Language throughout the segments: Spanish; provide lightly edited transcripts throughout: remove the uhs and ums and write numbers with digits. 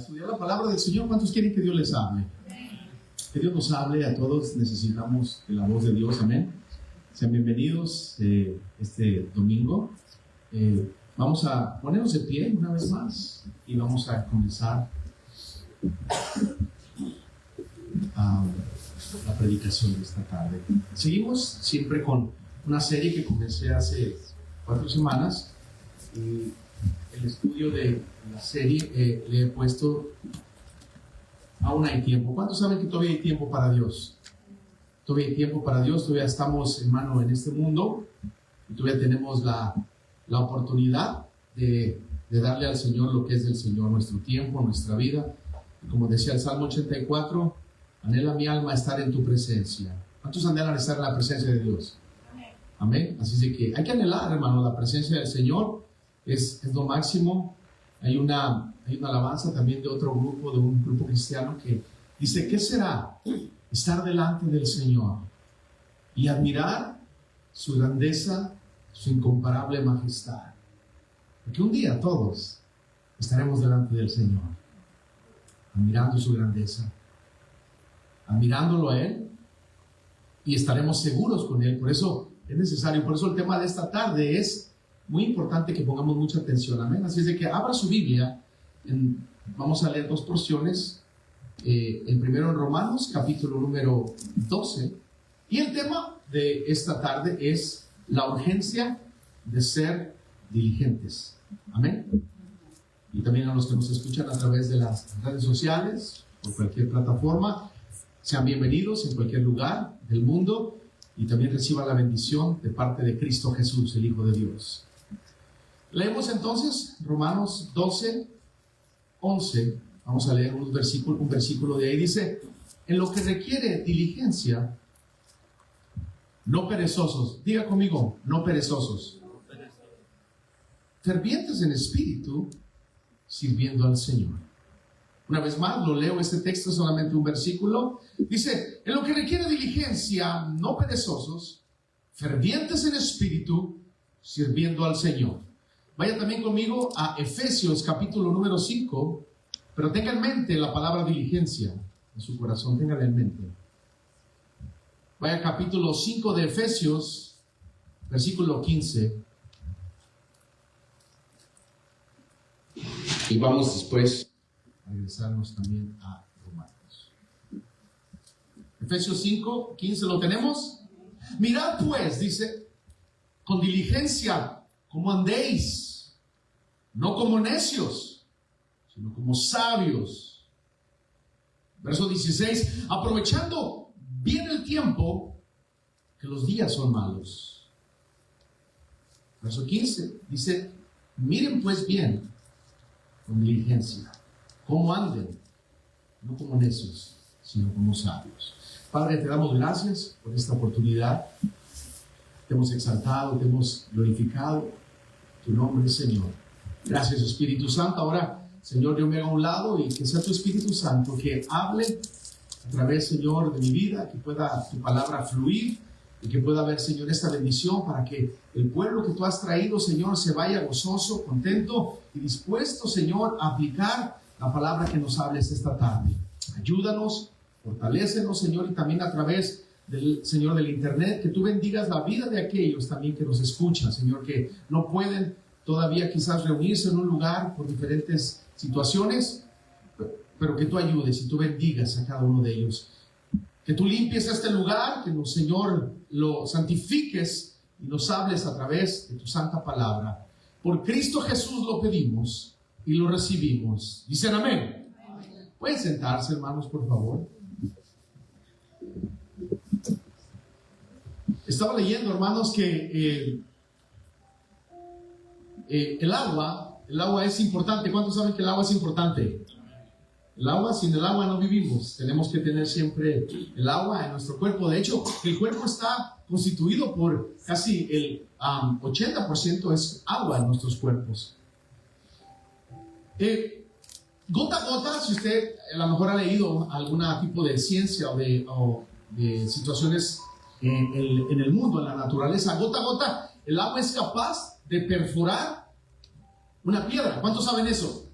estudiar la palabra del Señor. ¿Cuántos quieren que Dios les hable? Que Dios nos hable a todos. Necesitamos de la voz de Dios. Amén. Sean bienvenidos este domingo. Vamos a ponernos de pie una vez más y vamos a comenzar la predicación de esta tarde. Seguimos siempre con una serie que comencé hace 4 semanas. Y el estudio de la serie le he puesto aún hay tiempo. ¿Cuántos saben que todavía hay tiempo para Dios? Todavía hay tiempo para Dios. Todavía estamos, hermano, en este mundo y todavía tenemos la oportunidad de darle al Señor lo que es del Señor, nuestro tiempo, nuestra vida. Y como decía el Salmo 84, anhela mi alma estar en tu presencia. ¿Cuántos anhelan estar en la presencia de Dios? Amén. Así es de que hay que anhelar, hermano, la presencia del Señor. Es lo máximo. Hay una alabanza también de otro grupo, de un grupo cristiano, que dice: ¿qué será estar delante del Señor y admirar su grandeza, su incomparable majestad? Porque un día todos estaremos delante del Señor, admirando su grandeza, admirándolo a Él, y estaremos seguros con Él. Por eso es necesario, por eso el tema de esta tarde es muy importante que pongamos mucha atención. Amén. Así es de que abra su Biblia. Vamos a leer 2 porciones. El primero en Romanos, capítulo número 12. Y el tema de esta tarde es la urgencia de ser diligentes. Amén. Y también a los que nos escuchan a través de las redes sociales, por cualquier plataforma, sean bienvenidos en cualquier lugar del mundo y también reciban la bendición de parte de Cristo Jesús, el Hijo de Dios. Leemos entonces Romanos 12, 11. Vamos a leer un versículo de ahí. Dice: en lo que requiere diligencia, no perezosos. Diga conmigo: no perezosos. Fervientes en espíritu, sirviendo al Señor. Una vez más, lo leo, este texto es solamente un versículo. Dice: en lo que requiere diligencia, no perezosos, fervientes en espíritu, sirviendo al Señor. Vaya también conmigo a Efesios capítulo número 5, pero tenga en mente la palabra diligencia en su corazón, téngala en mente. Vaya a capítulo 5 de Efesios, versículo 15. Y vamos después a regresarnos también a Romanos. Efesios 5, 15, ¿lo tenemos? Mirad pues, dice, con diligencia cómo andéis, no como necios, sino como sabios. Verso 16, aprovechando bien el tiempo, que los días son malos. Verso 15, dice: miren pues bien, con diligencia, cómo anden, no como necios, sino como sabios. Padre, te damos gracias por esta oportunidad. Te hemos exaltado, te hemos glorificado tu nombre, Señor. Gracias, Espíritu Santo. Ahora, Señor, yo me hago a un lado y que sea tu Espíritu Santo que hable a través, Señor, de mi vida, que pueda tu palabra fluir y que pueda haber, Señor, esta bendición para que el pueblo que tú has traído, Señor, se vaya gozoso, contento y dispuesto, Señor, a aplicar la palabra que nos hables esta tarde. Ayúdanos, fortalécenos, Señor, y también a través del Señor del internet, que tú bendigas la vida de aquellos también que nos escuchan, Señor, que no pueden todavía quizás reunirse en un lugar por diferentes situaciones, pero que tú ayudes y tú bendigas a cada uno de ellos. Que tú limpies este lugar, que Señor, lo santifiques y nos hables a través de tu santa palabra. Por Cristo Jesús lo pedimos y lo recibimos. Dicen amén. Pueden sentarse, hermanos, por favor. Estaba leyendo, hermanos, que el agua es importante. ¿Cuántos saben que el agua es importante? Sin el agua no vivimos. Tenemos que tener siempre el agua en nuestro cuerpo. De hecho, el cuerpo está constituido por casi el 80% es agua en nuestros cuerpos. Gota a gota, si usted a lo mejor ha leído algún tipo de ciencia o de situaciones en el mundo, en la naturaleza, gota a gota, el agua es capaz de perforar una piedra. ¿Cuántos saben eso?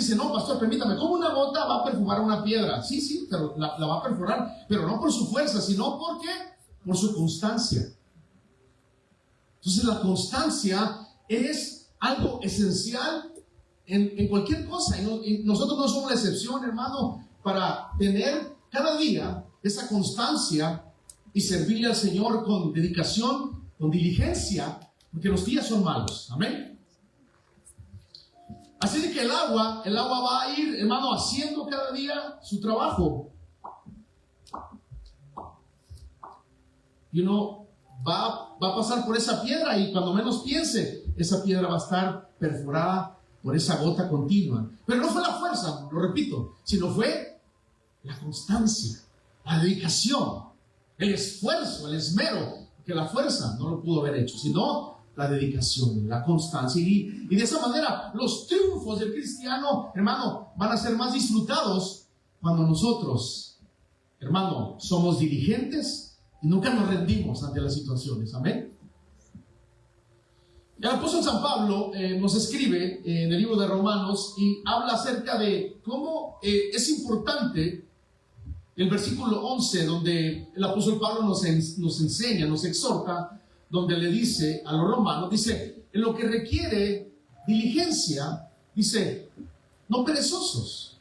dice, no, pastor, permítame, ¿cómo una gota va a perforar una piedra? Sí, sí, pero la va a perforar, pero no por su fuerza, sino porque por su constancia. Entonces la constancia es algo esencial en cualquier cosa, y nosotros no somos la excepción, hermano, para tener cada día esa constancia y servirle al Señor con dedicación, con diligencia, porque los días son malos. Amén. Así de que el agua va a ir, hermano, haciendo cada día su trabajo. Y uno va a pasar por esa piedra, y cuando menos piense, esa piedra va a estar perforada por esa gota continua. Pero no fue la fuerza, lo repito, sino fue la constancia, la dedicación, el esfuerzo, el esmero, que la fuerza no lo pudo haber hecho, sino la dedicación, la constancia. Y de esa manera los triunfos del cristiano, hermano, van a ser más disfrutados cuando nosotros, hermano, somos diligentes y nunca nos rendimos ante las situaciones. Amén. El apóstol San Pablo nos escribe en el libro de Romanos y habla acerca de cómo es importante el versículo 11, donde el apóstol Pablo nos enseña, nos exhorta, donde le dice a los romanos, dice, en lo que requiere diligencia, dice, no perezosos.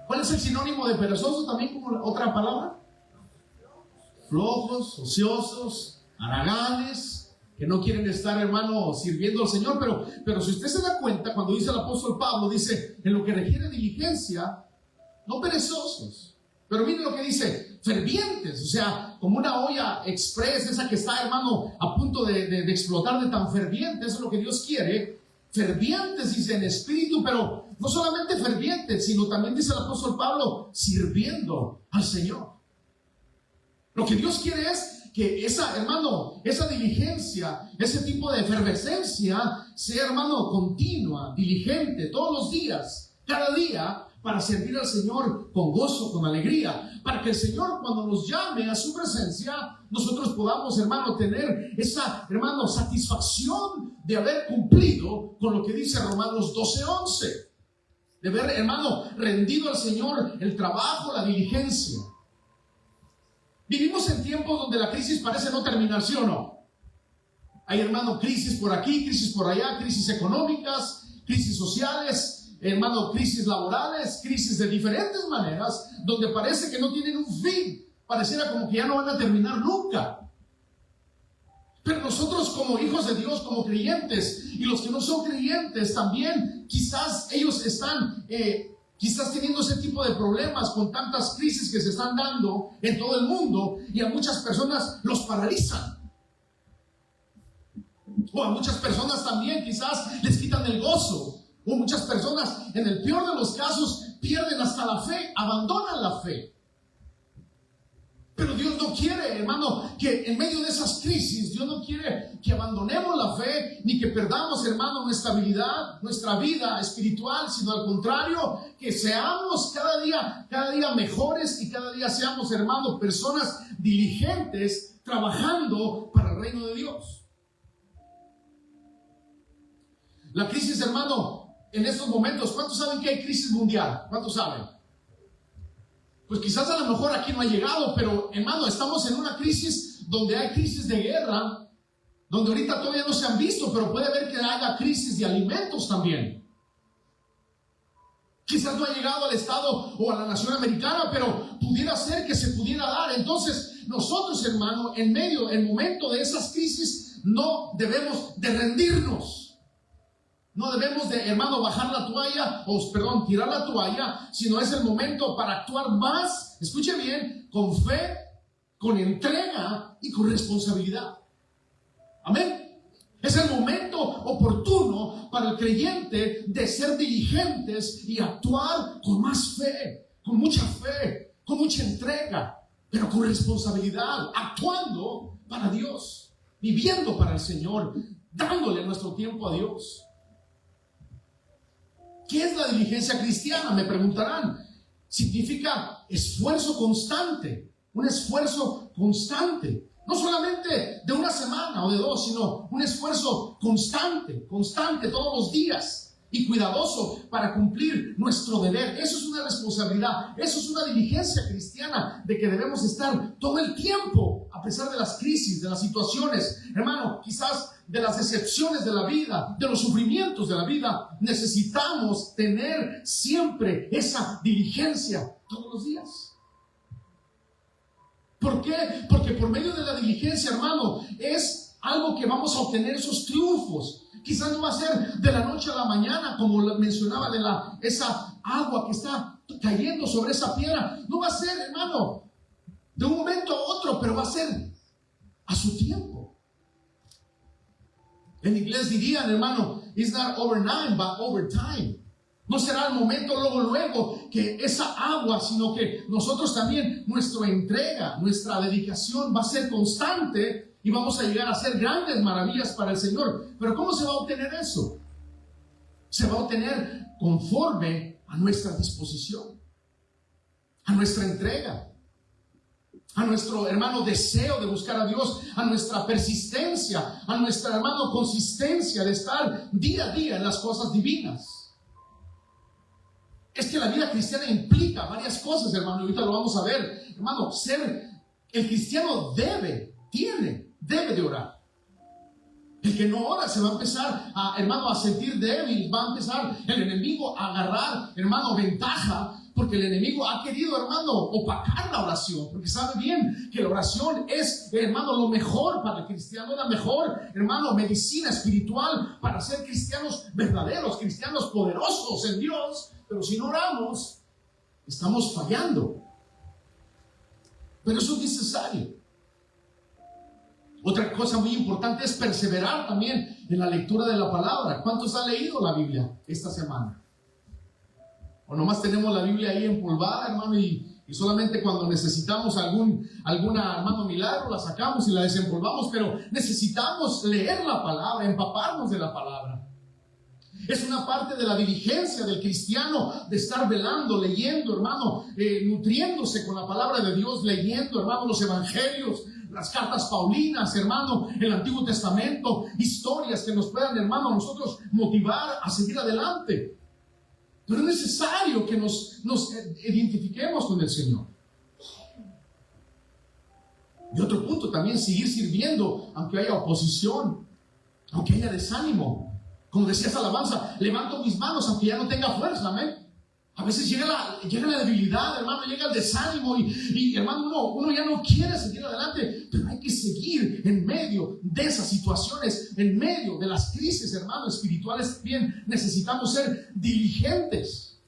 ¿Cuál es el sinónimo de perezoso también como otra palabra? Flojos, ociosos, haraganes, que no quieren estar, hermano, sirviendo al Señor. Pero si usted se da cuenta, cuando dice el apóstol Pablo, dice, en lo que requiere diligencia, no perezosos. Pero miren lo que dice, fervientes, o sea, como una olla express, esa que está, hermano, a punto de explotar de tan ferviente. Eso es lo que Dios quiere. Fervientes, dice, en espíritu, pero no solamente fervientes, sino también, dice el apóstol Pablo, sirviendo al Señor. Lo que Dios quiere es que esa, hermano, esa diligencia, ese tipo de efervescencia sea, hermano, continua, diligente, todos los días, cada día, para servir al Señor con gozo, con alegría, para que el Señor, cuando nos llame a su presencia, nosotros podamos, hermano, tener esa, hermano, satisfacción de haber cumplido con lo que dice Romanos 12:11, de haber, hermano, rendido al Señor el trabajo, la diligencia. Vivimos en tiempos donde la crisis parece no terminar, ¿sí o no? Hay, hermano, crisis por aquí, crisis por allá, crisis económicas, crisis sociales, hermano, crisis laborales, crisis de diferentes maneras, donde parece que no tienen un fin, pareciera como que ya no van a terminar nunca. Pero nosotros, como hijos de Dios, como creyentes, y los que no son creyentes también, quizás ellos están quizás teniendo ese tipo de problemas con tantas crisis que se están dando en todo el mundo, y a muchas personas los paralizan. O a muchas personas también quizás les quitan el gozo. O muchas personas, en el peor de los casos, pierden hasta la fe, abandonan la fe. Pero Dios no quiere, hermano, que en medio de esas crisis, Dios no quiere que abandonemos la fe, ni que perdamos, hermano, nuestra habilidad, nuestra vida espiritual, sino al contrario, que seamos cada día mejores, y cada día seamos, hermano, personas diligentes, trabajando para el reino de Dios. La crisis, hermano, en estos momentos, ¿cuántos saben que hay crisis mundial? ¿Cuántos saben? Pues quizás a lo mejor aquí no ha llegado, pero, hermano, estamos en una crisis donde hay crisis de guerra, donde ahorita todavía no se han visto, pero puede haber que haya crisis de alimentos también. Quizás no ha llegado al estado o a la nación americana, pero pudiera ser que se pudiera dar. Entonces, nosotros, hermano, en momento de esas crisis, no debemos de rendirnos. No debemos de, hermano, bajar la toalla, tirar la toalla, sino es el momento para actuar más, escuche bien, con fe, con entrega y con responsabilidad. Amén. Es el momento oportuno para el creyente de ser diligentes y actuar con más fe, con mucha entrega, pero con responsabilidad, actuando para Dios, viviendo para el Señor, dándole nuestro tiempo a Dios. ¿Qué es la diligencia cristiana? Me preguntarán. Significa esfuerzo constante, un esfuerzo constante. No solamente de una semana o de dos, sino un esfuerzo constante todos los días. y cuidadoso para cumplir nuestro deber. Eso es una responsabilidad, eso es una diligencia cristiana de que debemos estar todo el tiempo, a pesar de las crisis, de las situaciones, hermano, quizás de las decepciones de la vida, de los sufrimientos de la vida. Necesitamos tener siempre esa diligencia todos los días. ¿Por qué? Porque por medio de la diligencia, hermano, es algo que vamos a obtener esos triunfos. Quizás no va a ser de la noche a la mañana, como mencionaba de esa agua que está cayendo sobre esa piedra. No va a ser, hermano, de un momento a otro, pero va a ser a su tiempo. En inglés dirían, hermano, it's not overnight, but over time. No será el momento luego que esa agua, sino que nosotros también, nuestra entrega, nuestra dedicación va a ser constante y vamos a llegar a hacer grandes maravillas para el Señor. Pero ¿cómo se va a obtener eso? Se va a obtener conforme a nuestra disposición, a nuestra entrega, a nuestro, hermano, deseo de buscar a Dios, a nuestra persistencia, a nuestra, hermano, consistencia de estar día a día en las cosas divinas. Es que la vida cristiana implica varias cosas, hermano, y ahorita lo vamos a ver. Hermano, el cristiano debe de orar. El que no ora se va a empezar, hermano, a sentir débil, va a empezar el enemigo a agarrar, hermano, ventaja, porque el enemigo ha querido, hermano, opacar la oración, porque sabe bien que la oración es, hermano, lo mejor para el cristiano, la mejor, hermano, medicina espiritual para ser cristianos verdaderos, cristianos poderosos en Dios. Pero si no oramos, estamos fallando. Pero eso es necesario. Otra cosa muy importante es perseverar también en la lectura de la palabra. ¿Cuántos han leído la Biblia esta semana? O nomás tenemos la Biblia ahí empolvada, hermano, y solamente cuando necesitamos alguna, hermano, milagro, la sacamos y la desempolvamos, pero necesitamos leer la palabra, empaparnos de la palabra. Es una parte de la diligencia del cristiano de estar velando, leyendo, hermano, nutriéndose con la palabra de Dios, leyendo, hermano, los evangelios, las cartas paulinas, hermano, el Antiguo Testamento, historias que nos puedan, hermano, a nosotros motivar a seguir adelante. Pero es necesario que nos identifiquemos con el Señor. Y otro punto también, seguir sirviendo, aunque haya oposición, aunque haya desánimo. Como decía esa alabanza, levanto mis manos aunque ya no tenga fuerza, amén. A veces llega la debilidad, hermano, llega el desánimo y hermano, uno ya no quiere seguir adelante, pero hay que seguir en medio de esas situaciones, en medio de las crisis, hermano, espirituales. Bien, necesitamos ser diligentes.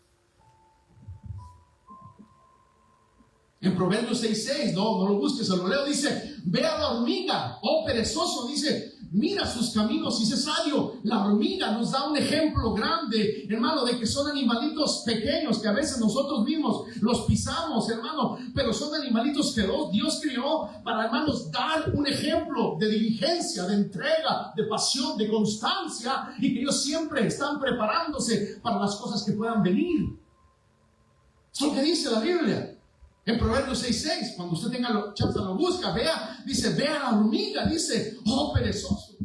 En Proverbios 6:6, no lo busques, se lo leo, dice: ve a la hormiga, oh perezoso, dice, mira sus caminos y sé sabio. La hormiga nos da un ejemplo grande, hermano, de que son animalitos pequeños que a veces nosotros mismos los pisamos, hermano, pero son animalitos que Dios creó para, hermanos, dar un ejemplo de diligencia, de entrega, de pasión, de constancia, y que ellos siempre están preparándose para las cosas que puedan venir. Es lo que dice la Biblia. En Proverbios 6:6, cuando usted tenga chance, lo busca, dice, ve a la hormiga, dice, oh perezoso.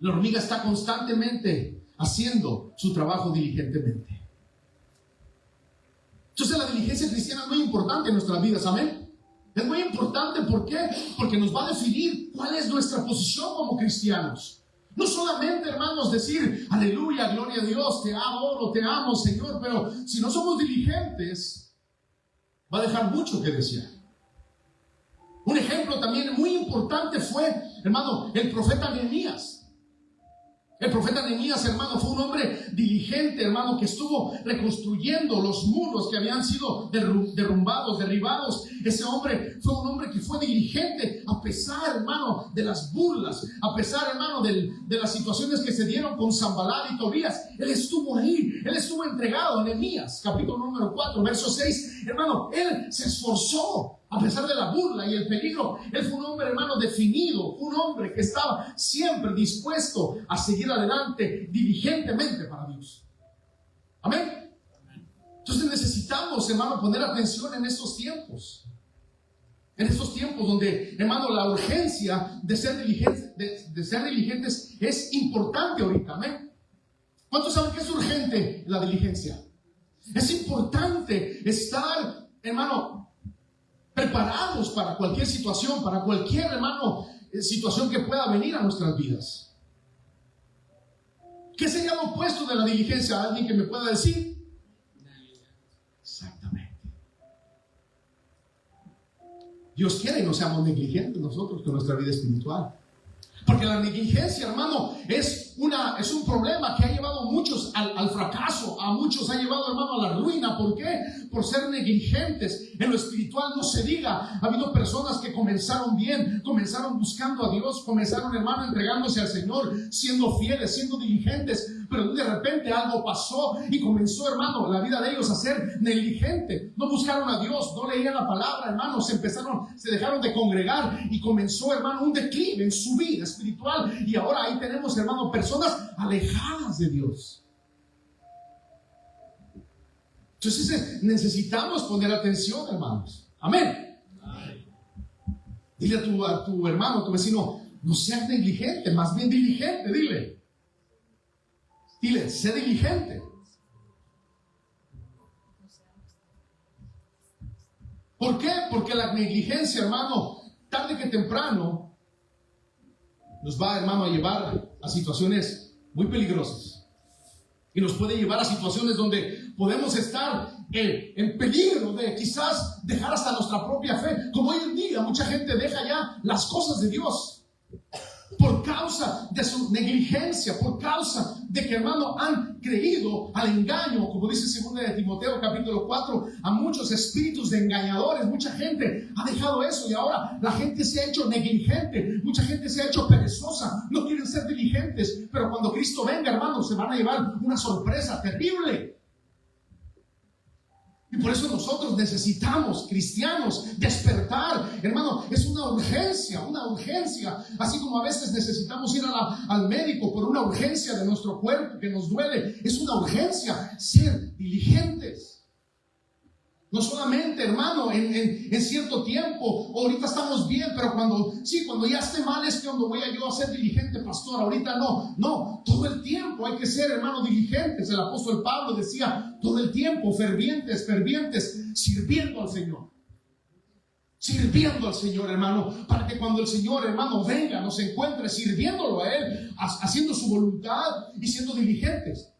La hormiga está constantemente haciendo su trabajo diligentemente. Entonces la diligencia cristiana es muy importante en nuestras vidas, amén. Es muy importante, ¿por qué? Porque nos va a definir cuál es nuestra posición como cristianos. No solamente, hermanos, decir, aleluya, gloria a Dios, te adoro, te amo, Señor, pero si no somos diligentes, va a dejar mucho que desear. Un ejemplo también muy importante fue, hermano, el profeta Nehemías. El profeta Nehemías, hermano, fue un hombre diligente, hermano, que estuvo reconstruyendo los muros que habían sido derribados. Ese hombre fue un hombre que fue diligente a pesar, hermano, de las burlas, a pesar, hermano, de las situaciones que se dieron con Sanballat y Tobías. Él estuvo ahí, él estuvo entregado. Nehemías, capítulo número 4, verso 6, hermano, él se esforzó. A pesar de la burla y el peligro, él fue un hombre, hermano, definido, un hombre que estaba siempre dispuesto a seguir adelante diligentemente para Dios. Amén. Entonces necesitamos, hermano, poner atención en estos tiempos. En estos tiempos donde, hermano, la urgencia de ser diligentes es importante ahorita. Amén. ¿Cuántos saben que es urgente la diligencia? Es importante estar, hermano, preparados para cualquier situación, para cualquier, hermano, situación que pueda venir a nuestras vidas. ¿Qué sería lo opuesto de la diligencia? ¿Alguien que me pueda decir? Exactamente. Dios quiere que no seamos negligentes nosotros con nuestra vida espiritual. Porque la negligencia, hermano, es un problema que ha llevado a muchos al fracaso, a muchos ha llevado, hermano, a la ruina. ¿Por qué? Por ser negligentes. En lo espiritual no se diga. Ha habido personas que comenzaron bien, comenzaron buscando a Dios, comenzaron, hermano, entregándose al Señor, siendo fieles, siendo diligentes, pero de repente algo pasó y comenzó, hermano, la vida de ellos a ser negligente. No buscaron a Dios, no leían la palabra, hermano, se dejaron de congregar y comenzó, hermano, un declive en su vida espiritual. Y ahora ahí tenemos, hermano, personas alejadas de Dios. Entonces necesitamos poner atención, hermanos. Amén. Dile a tu hermano, a tu vecino, no seas negligente, más bien diligente, Dile, sé diligente. ¿Por qué? Porque la negligencia, hermano, tarde que temprano, nos va, hermano, a llevar a situaciones muy peligrosas. Y nos puede llevar a situaciones donde podemos estar en peligro de quizás dejar hasta nuestra propia fe. Como hoy en día, mucha gente deja ya las cosas de Dios por causa de su negligencia, por causa de que, hermano, han creído al engaño, como dice 2 de Timoteo capítulo 4, a muchos espíritus de engañadores. Mucha gente ha dejado eso y ahora la gente se ha hecho negligente, mucha gente se ha hecho perezosa, no quieren ser diligentes, pero cuando Cristo venga, hermano, se van a llevar una sorpresa terrible. Y por eso nosotros necesitamos, cristianos, despertar. Hermano, es una urgencia. Así como a veces necesitamos ir al médico por una urgencia de nuestro cuerpo que nos duele. Es una urgencia ser diligentes. No solamente, hermano, en cierto tiempo, ahorita estamos bien, pero cuando ya esté mal es cuando voy yo a ser diligente, pastor. Ahorita no, todo el tiempo hay que ser, hermano, diligentes. El apóstol Pablo decía, todo el tiempo, fervientes, sirviendo al Señor. Sirviendo al Señor, hermano, para que cuando el Señor, hermano, venga, nos encuentre sirviéndolo a Él, haciendo su voluntad y siendo diligentes.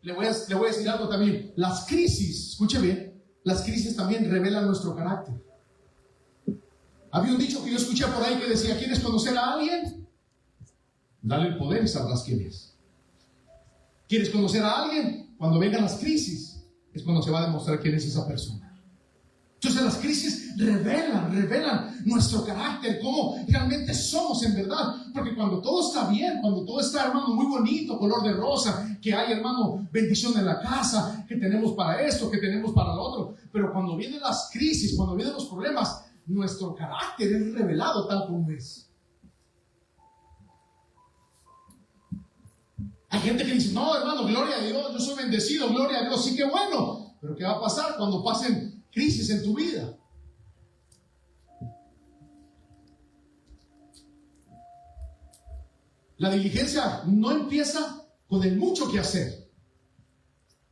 Le voy a decir algo también. Las crisis, escuche bien, las crisis también revelan nuestro carácter. Había un dicho que yo escuché por ahí que decía, ¿quieres conocer a alguien? Dale el poder y sabrás quién es. ¿Quieres conocer a alguien? Cuando vengan las crisis, es cuando se va a demostrar quién es esa persona. Entonces las crisis revelan nuestro carácter, cómo realmente somos en verdad. Porque cuando todo está bien, cuando todo está, hermano, muy bonito, color de rosa, que hay, hermano, bendición en la casa, que tenemos para esto, que tenemos para lo otro. Pero cuando vienen las crisis, cuando vienen los problemas, nuestro carácter es revelado tal como es. Hay gente que dice, no, hermano, gloria a Dios, yo soy bendecido, gloria a Dios, sí que bueno. Pero ¿qué va a pasar cuando pasen crisis en tu vida? La diligencia no empieza con el mucho que hacer.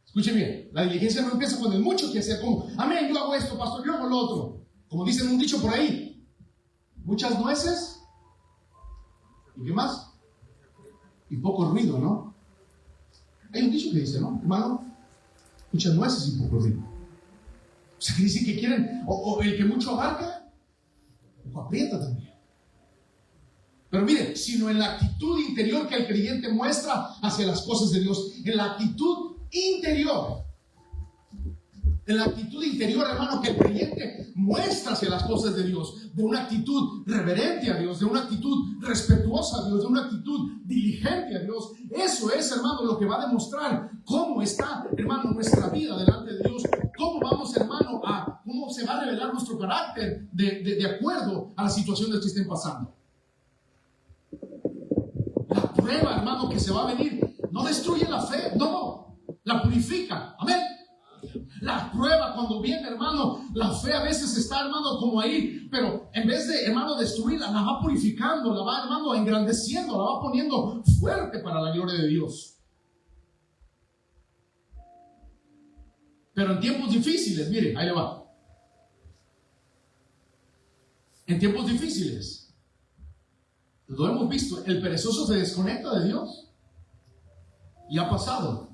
Escuchen bien, la diligencia no empieza con el mucho que hacer, como, amén, yo hago esto, pastor, yo hago lo otro. Como dicen un dicho por ahí, muchas nueces, ¿y qué más? Y poco ruido, ¿no? Hay un dicho que dice, ¿no, hermano? Muchas nueces y poco ruido. O sea, que dicen que quieren, o el que mucho abarca, o aprieta también. Pero mire, sino en la actitud interior que el creyente muestra hacia las cosas de Dios. En la actitud interior. En la actitud interior, hermano, que el creyente muestra hacia las cosas de Dios. De una actitud reverente a Dios, de una actitud respetuosa a Dios, de una actitud diligente a Dios. Eso es, hermano, lo que va a demostrar cómo está, hermano, nuestra vida delante de Dios. Cómo vamos, hermano, cómo se va a revelar nuestro carácter de acuerdo a las situaciones que estén pasando. La prueba, hermano, que se va a venir no destruye la fe, no, la purifica. Amén. La prueba cuando viene, hermano, la fe a veces está, hermano, como ahí, pero en vez de, hermano, destruirla, la va purificando, la va, hermano, engrandeciendo, la va poniendo fuerte para la gloria de Dios. Pero en tiempos difíciles, mire, ahí le va. En tiempos difíciles, lo hemos visto, el perezoso se desconecta de Dios. Y ha pasado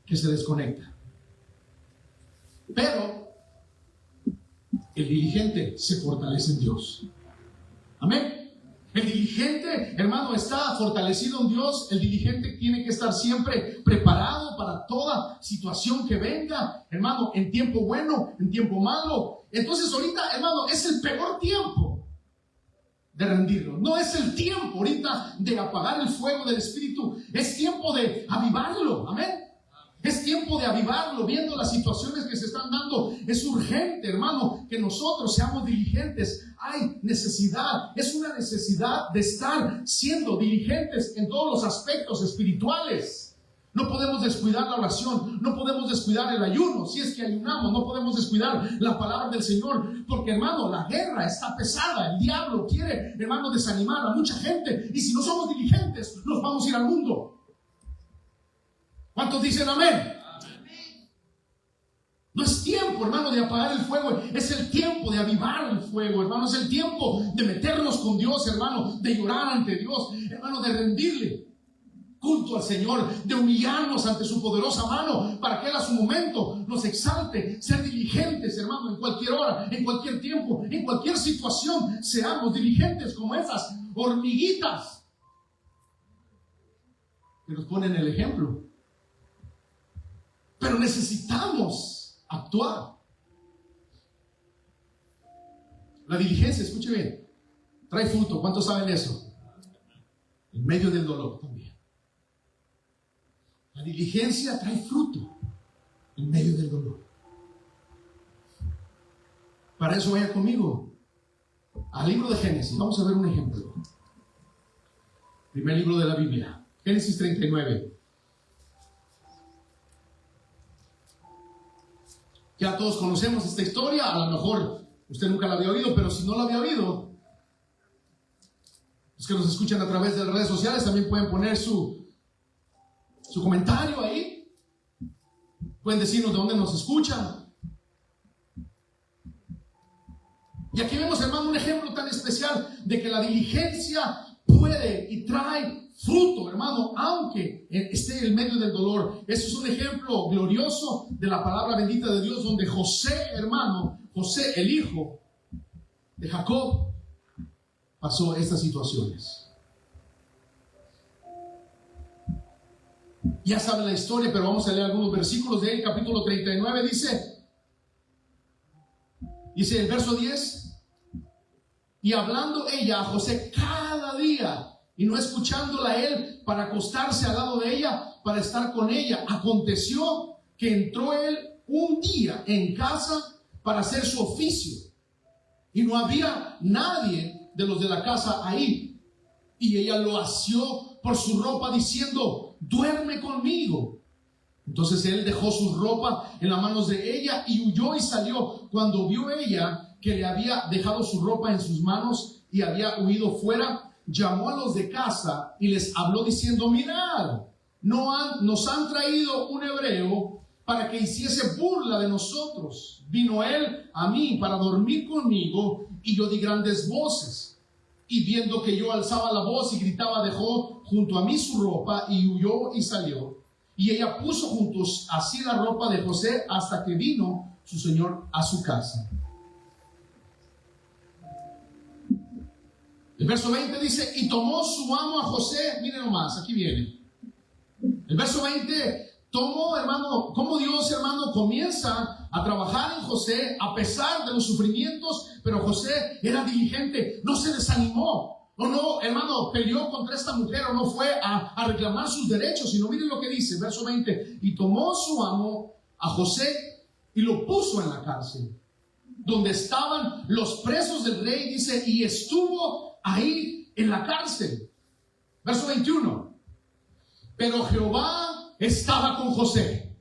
que se desconecta. Pero el diligente se fortalece en Dios. Amén. El diligente, hermano, está fortalecido en Dios. El diligente tiene que estar siempre preparado para toda situación que venga, hermano, en tiempo bueno, en tiempo malo. Entonces ahorita, hermano, es el peor tiempo de rendirlo. No es el tiempo ahorita de apagar el fuego del Espíritu. Es tiempo de avivarlo. Amén. Es tiempo de avivarlo, viendo las situaciones que se están dando. Es urgente, hermano, que nosotros seamos diligentes. Hay necesidad, es una necesidad de estar siendo diligentes en todos los aspectos espirituales. No podemos descuidar la oración, no podemos descuidar el ayuno. Si es que ayunamos, no podemos descuidar la palabra del Señor. Porque, hermano, la guerra está pesada. El diablo quiere, hermano, desanimar a mucha gente. Y si no somos diligentes, nos vamos a ir al mundo. ¿Cuántos dicen amén? No es tiempo, hermano, de apagar el fuego. Es el tiempo de avivar el fuego, hermano. Es el tiempo de meternos con Dios, hermano. De llorar ante Dios, hermano. De rendirle culto al Señor. De humillarnos ante su poderosa mano. Para que Él a su momento nos exalte. Ser diligentes, hermano. En cualquier hora, en cualquier tiempo, en cualquier situación. Seamos diligentes como esas hormiguitas que nos ponen el ejemplo. Pero necesitamos actuar. La diligencia, escuche bien, trae fruto. ¿Cuántos saben eso? En medio del dolor también. La diligencia trae fruto en medio del dolor. Para eso vaya conmigo al libro de Génesis. Vamos a ver un ejemplo. Primer libro de la Biblia, Génesis 39. Ya todos conocemos esta historia. A lo mejor usted nunca la había oído, pero si no la había oído, los que nos escuchan a través de las redes sociales también pueden poner su comentario ahí. Pueden decirnos de dónde nos escuchan. Y aquí vemos, hermano, un ejemplo tan especial de que la diligencia puede y trae fruto, hermano, aunque esté en medio del dolor. Eso es un ejemplo glorioso de la palabra bendita de Dios, donde José, hermano, José, el hijo de Jacob, pasó estas situaciones. Ya saben la historia, pero vamos a leer algunos versículos de él. Capítulo 39 dice el verso 10: y hablando ella a José cada día, y no escuchándola a él, para acostarse al lado de ella, para estar con ella, aconteció que entró él un día en casa para hacer su oficio, y no había nadie de los de la casa ahí, y ella lo asió por su ropa, diciendo: duerme conmigo. Entonces él dejó su ropa en las manos de ella y huyó y salió. Cuando vio ella que le había dejado su ropa en sus manos y había huido fuera, llamó a los de casa y les habló diciendo: mirad, nos han traído un hebreo para que hiciese burla de nosotros. Vino él a mí para dormir conmigo, y yo di grandes voces, y viendo que yo alzaba la voz y gritaba, dejó junto a mí su ropa y huyó y salió. Y ella puso juntos así la ropa de José hasta que vino su señor a su casa. El verso 20 dice: y tomó su amo a José. Miren nomás, aquí viene. El verso 20, tomó, hermano, como Dios, hermano, comienza a trabajar en José a pesar de los sufrimientos. Pero José era diligente, no se desanimó. O no, hermano, peleó contra esta mujer, o no fue a reclamar sus derechos, sino miren lo que dice, verso 20: y tomó su amo a José y lo puso en la cárcel, donde estaban los presos del rey, dice, y estuvo ahí en la cárcel. Verso 21: pero Jehová estaba con José,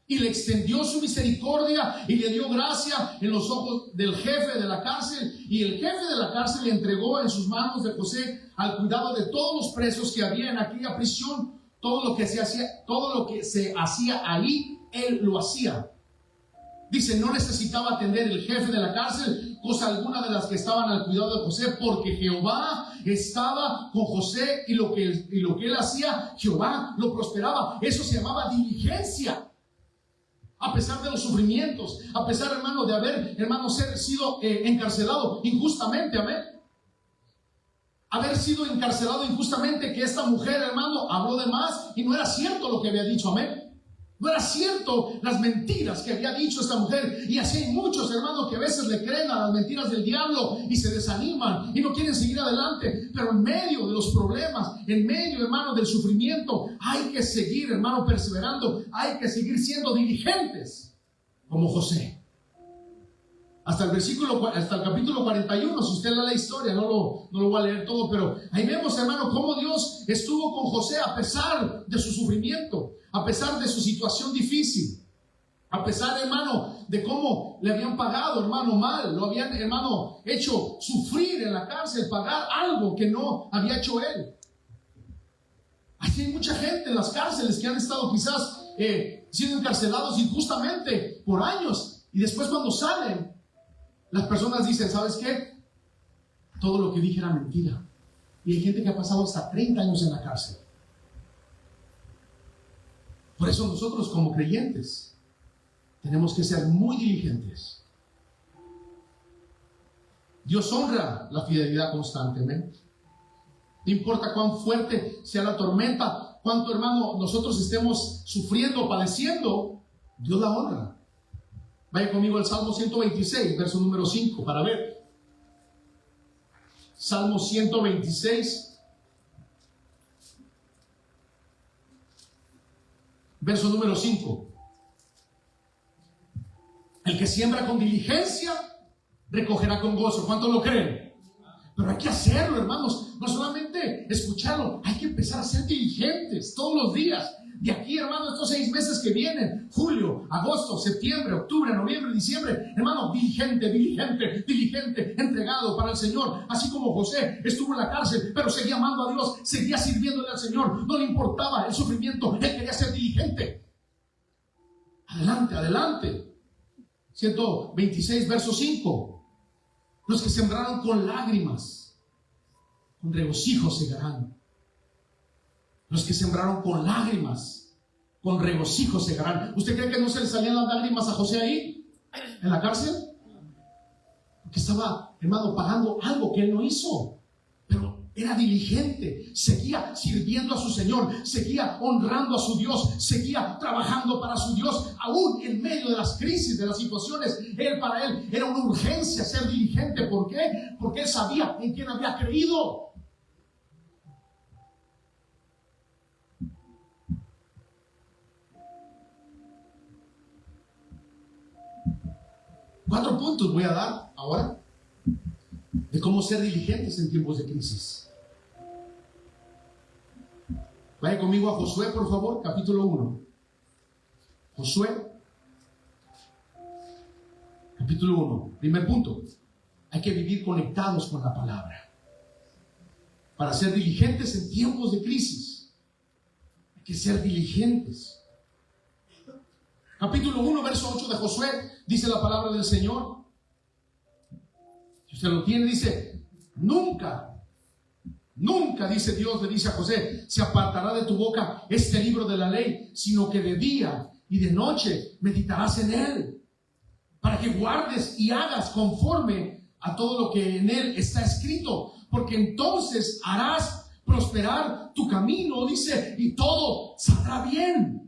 y le extendió su misericordia y le dio gracia en los ojos del jefe de la cárcel. Y el jefe de la cárcel le entregó en sus manos de José al cuidado de todos los presos que había en aquella prisión. Todo lo que se hacía ahí, él lo hacía. Dice, no necesitaba atender el jefe de la cárcel cosa alguna de las que estaban al cuidado de José, porque Jehová estaba con José, y lo que él hacía, Jehová lo prosperaba. Eso se llamaba diligencia. A pesar de los sufrimientos, a pesar, hermano, de haber, hermano, sido encarcelado injustamente, amén. Haber sido encarcelado injustamente, que esta mujer, hermano, habló de más y no era cierto lo que había dicho, amén. No era cierto las mentiras que había dicho esta mujer. Y así hay muchos, hermanos, que a veces le creen a las mentiras del diablo y se desaniman y no quieren seguir adelante. Pero en medio de los problemas, en medio, hermano, del sufrimiento, hay que seguir, hermano, perseverando. Hay que seguir siendo diligentes como José. Hasta el capítulo 41, si usted lee la historia, no lo voy a leer todo, pero ahí vemos, hermano, cómo Dios estuvo con José a pesar de su sufrimiento, a pesar de su situación difícil, a pesar, hermano, de cómo le habían pagado, hermano, mal, lo habían, hermano, hecho sufrir en la cárcel, pagar algo que no había hecho él. Aquí hay mucha gente en las cárceles que han estado quizás siendo encarcelados injustamente por años, y después cuando salen, las personas dicen, ¿sabes qué? Todo lo que dije era mentira. Y hay gente que ha pasado hasta 30 años en la cárcel. Por eso nosotros como creyentes tenemos que ser muy diligentes. Dios honra la fidelidad constantemente. No importa cuán fuerte sea la tormenta, cuánto, hermano, nosotros estemos sufriendo, padeciendo, Dios la honra. Vaya conmigo al Salmo 126, verso número 5, para ver. Salmo 126, verso número 5. El que siembra con diligencia, recogerá con gozo. ¿Cuántos lo creen? Pero hay que hacerlo, hermanos. No solamente escucharlo, hay que empezar a ser diligentes todos los días. De aquí, hermano, estos 6 meses que vienen, julio, agosto, septiembre, octubre, noviembre, diciembre, hermano, diligente, entregado para el Señor. Así como José estuvo en la cárcel, pero seguía amando a Dios, seguía sirviéndole al Señor. No le importaba el sufrimiento, él quería ser diligente. Adelante. 126, verso 5. Los que sembraron con lágrimas, con regocijo segarán. Los que sembraron con lágrimas, con regocijo segarán. ¿Usted cree que no se le salían las lágrimas a José ahí, en la cárcel? Porque estaba, hermano, pagando algo que él no hizo. Pero era diligente, seguía sirviendo a su Señor, seguía honrando a su Dios, seguía trabajando para su Dios, aún en medio de las crisis, de las situaciones. Para él era una urgencia ser diligente. ¿Por qué? Porque él sabía en quién había creído. Cuatro puntos voy a dar ahora de cómo ser diligentes en tiempos de crisis. Vaya conmigo a Josué, por favor, capítulo 1. Josué, capítulo 1. Primer punto, hay que vivir conectados con la palabra. Para ser diligentes en tiempos de crisis, hay que ser diligentes. Capítulo 1, verso 8 de Josué, dice la palabra del Señor. Si usted lo tiene, dice, nunca, dice Dios, le dice a José, se apartará de tu boca este libro de la ley, sino que de día y de noche meditarás en él, para que guardes y hagas conforme a todo lo que en él está escrito, porque entonces harás prosperar tu camino, dice, y todo saldrá bien.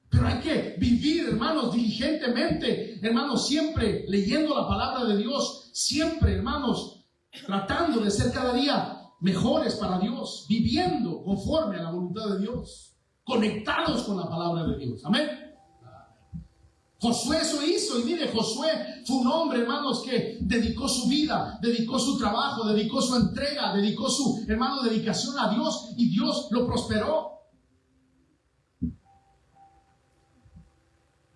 Pero hay que vivir, hermanos, diligentemente, hermanos, siempre leyendo la palabra de Dios, siempre, hermanos, tratando de ser cada día mejores para Dios, viviendo conforme a la voluntad de Dios, conectados con la palabra de Dios. Amén. Josué eso hizo, y mire, Josué fue un hombre, hermanos, que dedicó su vida, dedicó su trabajo, dedicó su entrega, dedicó su, hermano, dedicación a Dios, y Dios lo prosperó.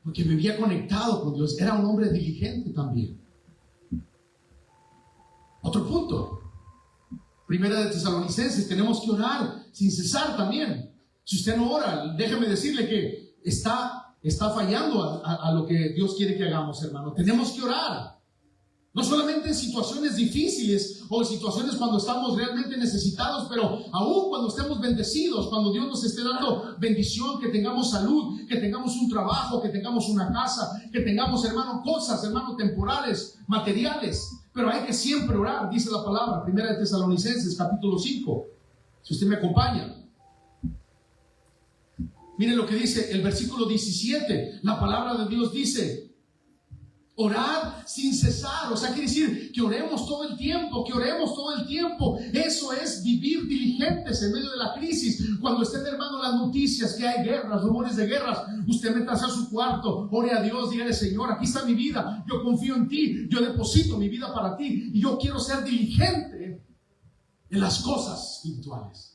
porque vivía conectado con Dios. Era un hombre diligente también. Otro punto, Primera de Tesalonicenses, tenemos que orar sin cesar también. Si usted no ora, déjeme decirle que está fallando a lo que Dios quiere que hagamos, hermano. Tenemos que orar. No solamente en situaciones difíciles o en situaciones cuando estamos realmente necesitados, pero aún cuando estemos bendecidos, cuando Dios nos esté dando bendición, que tengamos salud, que tengamos un trabajo, que tengamos una casa, que tengamos, hermano, cosas, hermano, temporales, materiales. Pero hay que siempre orar, dice la palabra, Primera de Tesalonicenses, capítulo 5. Si usted me acompaña. Miren lo que dice el versículo 17. La palabra de Dios dice: orar sin cesar. O sea, quiere decir que oremos todo el tiempo, que oremos todo el tiempo. Eso es vivir diligentes en medio de la crisis. Cuando estén, hermano, las noticias que hay guerras, rumores de guerras, usted métase a su cuarto, ore a Dios, dígale: Señor, aquí está mi vida, yo confío en ti, yo deposito mi vida para ti y yo quiero ser diligente en las cosas espirituales.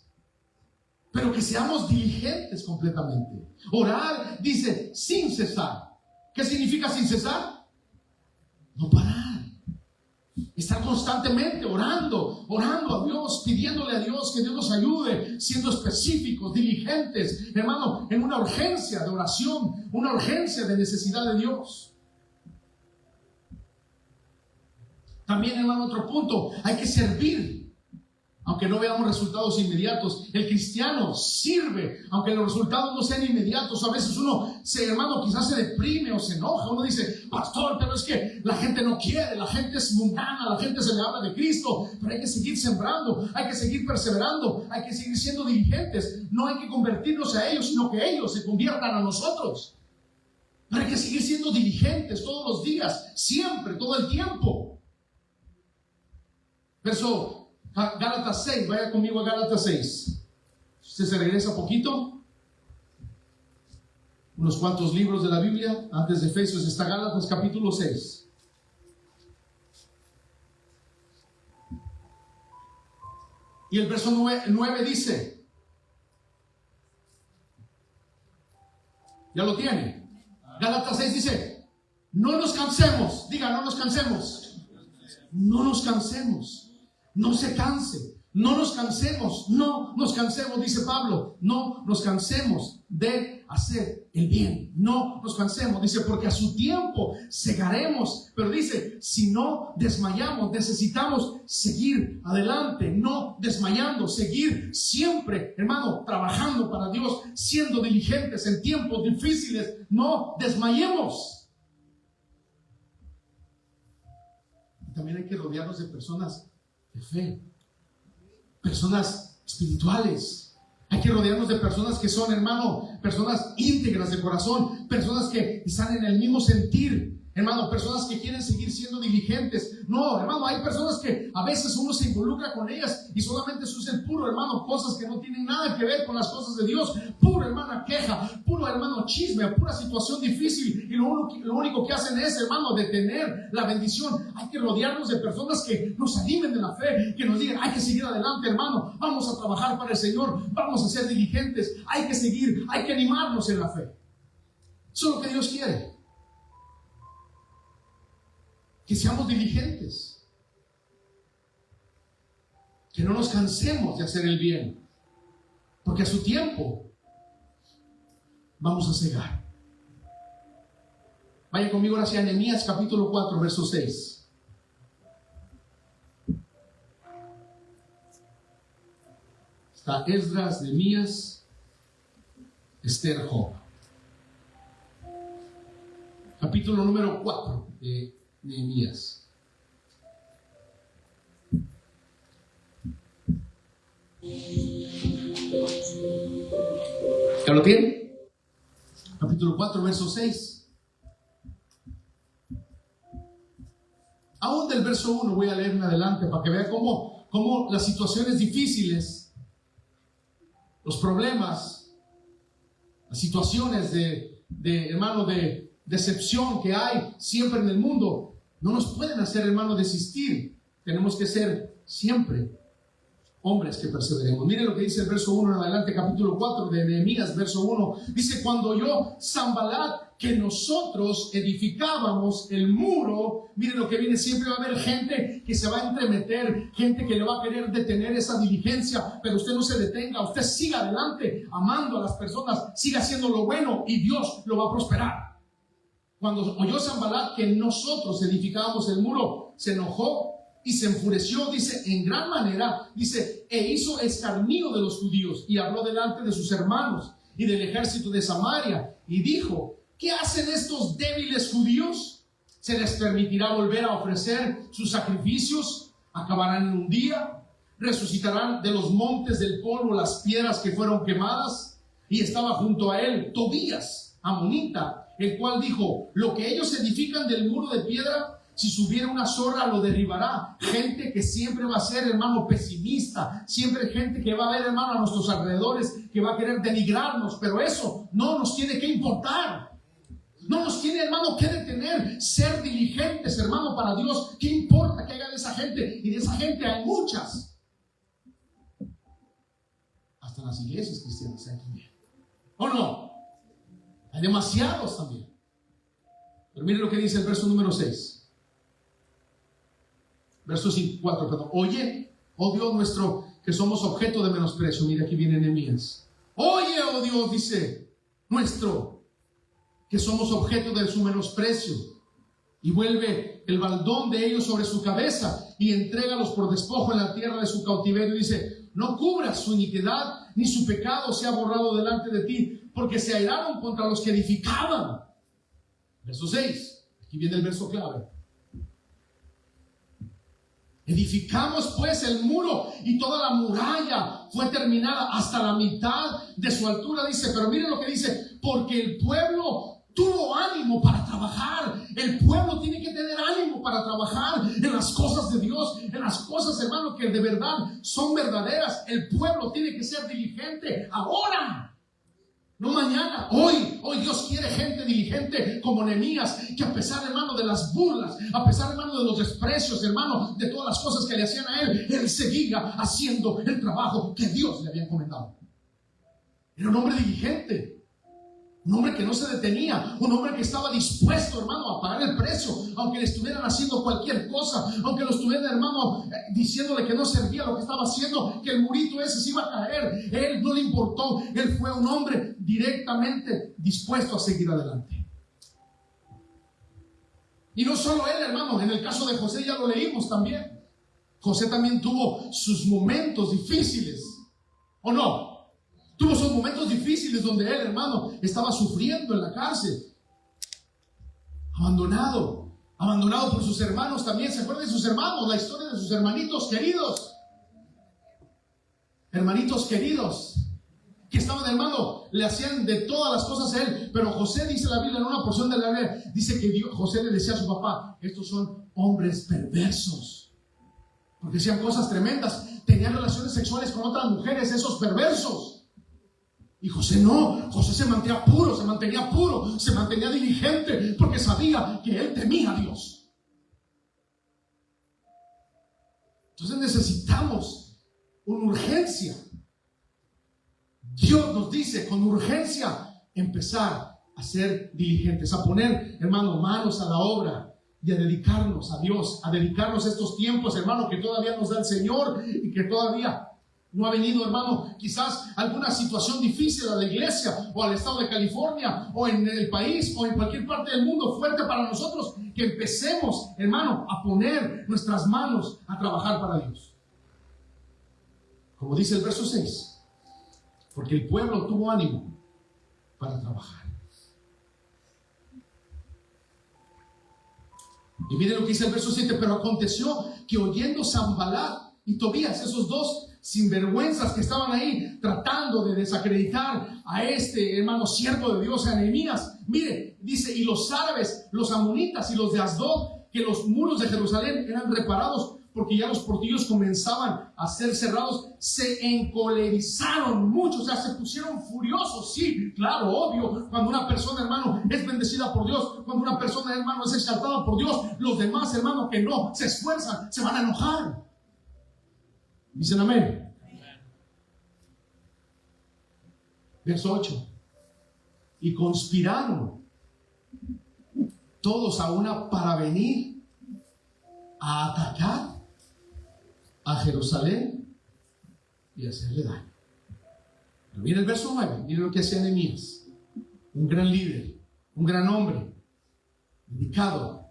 Pero que seamos diligentes completamente. Orar, dice, sin cesar. ¿Qué significa sin cesar? No parar. Estar constantemente orando a Dios, pidiéndole a Dios que Dios nos ayude, siendo específicos, diligentes, hermano, en una urgencia de oración, una urgencia de necesidad de Dios. También, hermano, otro punto, hay que servir. Aunque no veamos resultados inmediatos, el cristiano sirve, aunque los resultados no sean inmediatos. A veces uno, hermano, quizás se deprime o se enoja. Uno dice: pastor, pero es que la gente no quiere, la gente es mundana, la gente se le habla de Cristo. Pero hay que seguir sembrando, hay que seguir perseverando, hay que seguir siendo diligentes. No hay que convertirnos a ellos, sino que ellos se conviertan a nosotros. Pero hay que seguir siendo diligentes todos los días, siempre, todo el tiempo. Gálatas 6, vaya conmigo a Gálatas 6. Usted se regresa poquito, unos cuantos libros de la Biblia. Antes de Efesios está Gálatas capítulo 6. Y el verso 9 dice, ¿ya lo tiene? Gálatas 6 dice: no nos cansemos. Diga: no nos cansemos. No nos cansemos. No se canse, no nos cansemos, dice Pablo, no nos cansemos de hacer el bien, no nos cansemos, dice, porque a su tiempo segaremos, pero dice, si no desmayamos, necesitamos seguir adelante, no desmayando, seguir siempre, hermano, trabajando para Dios, siendo diligentes en tiempos difíciles, no desmayemos. También hay que rodearnos de personas de fe, personas espirituales. Hay que rodearnos de personas que son, hermano, personas íntegras de corazón, personas que están en el mismo sentir, hermano, personas que quieren seguir siendo diligentes. No, hermano, hay personas que a veces uno se involucra con ellas y solamente se usa el puro, hermano, cosas que no tienen nada que ver con las cosas de Dios, puro, hermano, queja, puro, hermano, chisme, pura situación difícil, y lo único que hacen es, hermano, detener la bendición. Hay que rodearnos de personas que nos animen de la fe, que nos digan: hay que seguir adelante, hermano, vamos a trabajar para el Señor, vamos a ser diligentes, hay que seguir, hay que animarnos en la fe. Eso es lo que Dios quiere. Que seamos diligentes, que no nos cansemos de hacer el bien, porque a su tiempo vamos a cegar. Vaya conmigo ahora hacia Nehemías capítulo 4, verso 6. Está Esdras, Nehemías, Esther, Job. Capítulo número 4 de Nehemías. ¿Ya lo tiene? Capítulo 4, verso 6. Aún del verso 1 voy a leer en adelante para que vea cómo las situaciones difíciles, los problemas, las situaciones de hermano, de decepción que hay siempre en el mundo, no nos pueden hacer, hermano, desistir. Tenemos que ser siempre hombres que perseveremos. Miren lo que dice el verso 1 en adelante, capítulo 4 de Nehemías, verso 1. Dice: cuando oyó Sanballat que nosotros edificábamos el muro. Miren lo que viene, siempre va a haber gente que se va a entremeter, gente que le va a querer detener esa diligencia, pero usted no se detenga, usted siga adelante, amando a las personas, siga haciendo lo bueno y Dios lo va a prosperar. Cuando oyó Sanbalat que nosotros edificábamos el muro, se enojó y se enfureció, dice, en gran manera, dice, e hizo escarnio de los judíos y habló delante de sus hermanos y del ejército de Samaria y dijo: ¿qué hacen estos débiles judíos? ¿Se les permitirá volver a ofrecer sus sacrificios? ¿Acabarán en un día? ¿Resucitarán de los montes del polvo las piedras que fueron quemadas? Y estaba junto a él Tobías, amonita, el cual dijo: lo que ellos edifican del muro de piedra, si subiera una zorra lo derribará. Gente que siempre va a ser, hermano, pesimista, siempre gente que va a ver, hermano, a nuestros alrededores, que va a querer denigrarnos, pero eso no nos tiene que importar. No nos tiene, hermano, que detener. Ser diligentes, hermano, para Dios. ¿Qué importa que haga de esa gente? Y de esa gente hay muchas. Hasta en las iglesias cristianas hay también. ¿O no? Hay demasiados también. Pero mire lo que dice el verso número 6. Verso 4, perdón. Oye, oh Dios nuestro, que somos objeto de menosprecio. Mira, aquí viene Nehemías. Oye, oh Dios, dice, nuestro, que somos objeto de su menosprecio. Y vuelve el baldón de ellos sobre su cabeza y entrégalos por despojo en la tierra de su cautiverio. Y dice: no cubras su iniquidad, ni su pecado sea borrado delante de ti, porque se airaron contra los que edificaban. Verso 6. Aquí viene el verso clave. Edificamos pues el muro y toda la muralla fue terminada hasta la mitad de su altura, dice. Pero miren lo que dice: porque el pueblo tuvo ánimo para trabajar. El pueblo tiene que tener ánimo para trabajar en las cosas de Dios, en las cosas, hermano, que de verdad son verdaderas. El pueblo tiene que ser diligente ahora, no mañana. Hoy Dios quiere gente diligente como Nehemías, que a pesar, hermano, de las burlas, a pesar, hermano, de los desprecios, hermano, de todas las cosas que le hacían a él seguía haciendo el trabajo que Dios le había encomendado. Era un hombre diligente, un hombre que no se detenía, un hombre que estaba dispuesto, hermano, a pagar el precio, aunque le estuvieran haciendo cualquier cosa, aunque lo estuvieran, hermano, diciéndole que no servía lo que estaba haciendo, que el murito ese se iba a caer. Él no le importó. Él fue un hombre directamente dispuesto a seguir adelante. Y no solo él, hermano, en el caso de José ya lo leímos también. José también tuvo sus momentos difíciles, ¿o no? Tuvo sus momentos difíciles donde él, hermano, estaba sufriendo en la cárcel, abandonado por sus hermanos también. ¿Se acuerdan de sus hermanos? La historia de sus hermanitos queridos, que estaban, hermano, le hacían de todas las cosas a él. Pero José, dice la Biblia, en una porción de la Biblia, dice que José le decía a su papá: estos son hombres perversos, porque hacían cosas tremendas, tenían relaciones sexuales con otras mujeres, esos perversos. Y José no, José se mantenía puro, se mantenía diligente, porque sabía que él temía a Dios. Entonces necesitamos una urgencia. Dios nos dice con urgencia empezar a ser diligentes, a poner, hermano, manos a la obra y a dedicarnos a Dios, a dedicarnos a estos tiempos, hermano, que todavía nos da el Señor y que todavía no ha venido, hermano, quizás alguna situación difícil a la iglesia o al estado de California o en el país o en cualquier parte del mundo fuerte para nosotros, que empecemos, hermano, a poner nuestras manos a trabajar para Dios. Como dice el verso 6, porque el pueblo tuvo ánimo para trabajar. Y miren lo que dice el verso 7: pero aconteció que oyendo Sanbalat y Tobías, esos dos sinvergüenzas que estaban ahí tratando de desacreditar a este, hermano, siervo de Dios, a Nehemías, mire, dice: y los árabes, los amonitas y los de Asdod, que los muros de Jerusalén eran reparados, porque ya los portillos comenzaban a ser cerrados, se encolerizaron mucho, o sea, se pusieron furiosos. Sí, claro, obvio, cuando una persona, hermano, es bendecida por Dios, cuando una persona, hermano, es exaltada por Dios, los demás, hermano, que no se esfuerzan, se van a enojar. Dicen amén. Verso 8: y conspiraron todos a una para venir a atacar a Jerusalén y hacerle daño. Pero mira el verso 9, mira lo que hacía Nehemías, un gran líder, un gran hombre, dedicado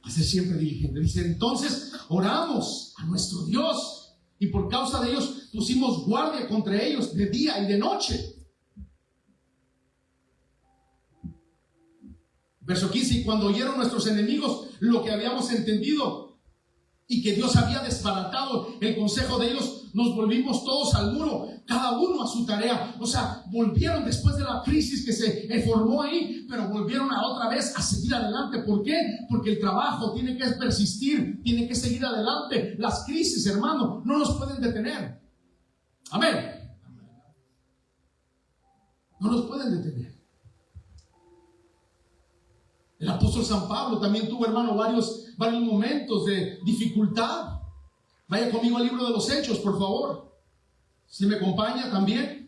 a ser siempre diligente. Dice: entonces oramos a nuestro Dios, y por causa de ellos pusimos guardia contra ellos de día y de noche. Verso 15: y cuando oyeron nuestros enemigos lo que habíamos entendido y que Dios había desbaratado el consejo de ellos, nos volvimos todos al muro, cada uno a su tarea. O sea, volvieron después de la crisis que se formó ahí, pero volvieron a otra vez a seguir adelante. ¿Por qué? Porque el trabajo tiene que persistir, tiene que seguir adelante. Las crisis, hermano, no nos pueden detener. Amén. No nos pueden detener. El apóstol San Pablo también tuvo, hermano, varios momentos de dificultad. Vaya conmigo al libro de los Hechos, por favor. Si me acompaña también.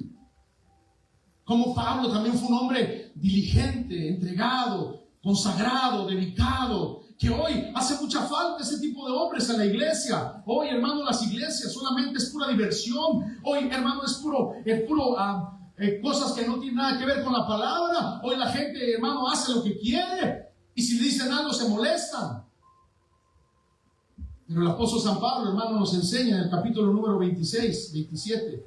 Como Pablo también fue un hombre diligente, entregado, consagrado, dedicado. Que hoy hace mucha falta ese tipo de hombres en la iglesia. Hoy, hermano, las iglesias solamente es pura diversión. Hoy, hermano, es puro cosas que no tienen nada que ver con la palabra. Hoy la gente, hermano, hace lo que quiere, y si le dicen algo se molestan. Pero el apóstol San Pablo, hermano, nos enseña en el capítulo número 26, 27.